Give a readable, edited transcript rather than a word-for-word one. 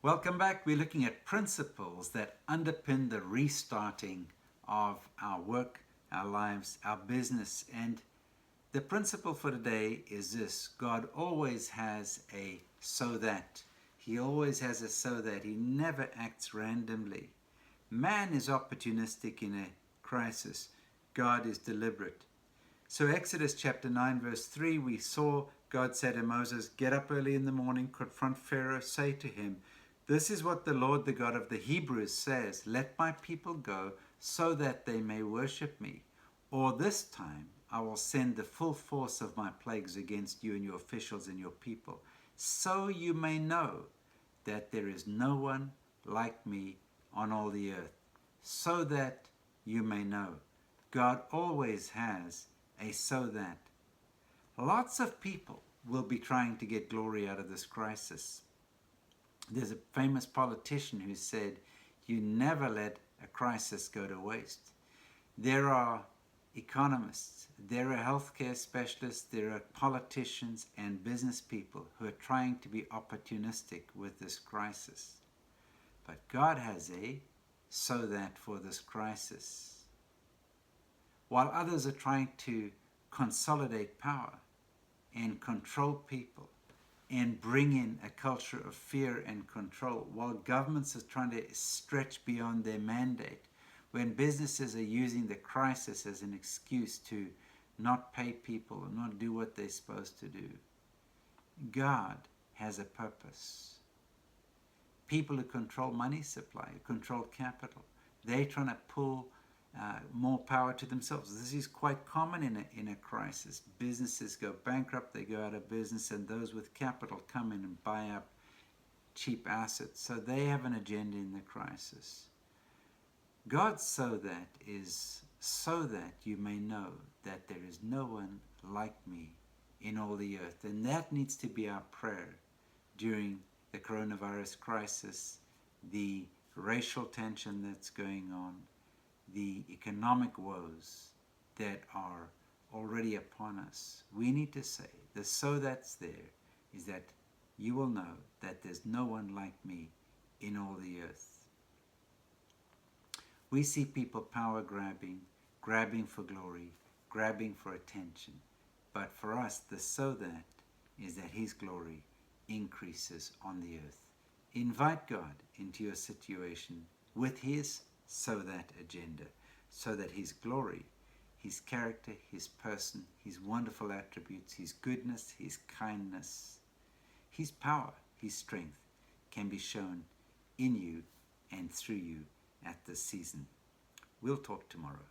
Welcome back. We're looking at principles that underpin the restarting of our work, our lives, our business. And the principle for today is this: God always has a so that. He always has a so that. He never acts randomly. Man is opportunistic in a crisis. God is deliberate. So Exodus chapter 9 verse 3, we saw God said to Moses, "Get up early in the morning, confront Pharaoh, say to him, 'This is what the Lord, the God of the Hebrews says, let my people go so that they may worship me. Or this time I will send the full force of my plagues against you and your officials and your people, so you may know that there is no one like me on all the earth.'" So that you may know. God always has a so that. Lots of people will be trying to get glory out of this crisis. There's a famous politician who said, "You never let a crisis go to waste." There are economists, there are healthcare specialists, there are politicians and business people who are trying to be opportunistic with this crisis. But God has a so that for this crisis. While others are trying to consolidate power and control people and bring in a culture of fear and control, while governments are trying to stretch beyond their mandate, when businesses are using the crisis as an excuse to not pay people or not do what they're supposed to do, God has a purpose. People who control money supply, who control capital, they're trying to pull more power to themselves. This is quite common in a crisis. Businesses go bankrupt, they go out of business, and those with capital come in and buy up cheap assets. So they have an agenda in the crisis. God's so that is so that you may know that there is no one like me in all the earth. And that needs to be our prayer during the coronavirus crisis, the racial tension that's going on, the economic woes that are already upon us. We need to say, the so that's there is that you will know that there's no one like me in all the earth. We see people power grabbing, grabbing for glory, grabbing for attention. But for us, the so that is that His glory increases on the earth. Invite God into your situation with His so that agenda, so that His glory, His character, His person, His wonderful attributes, His goodness, His kindness, His power, His strength can be shown in you and through you at this season. We'll talk tomorrow.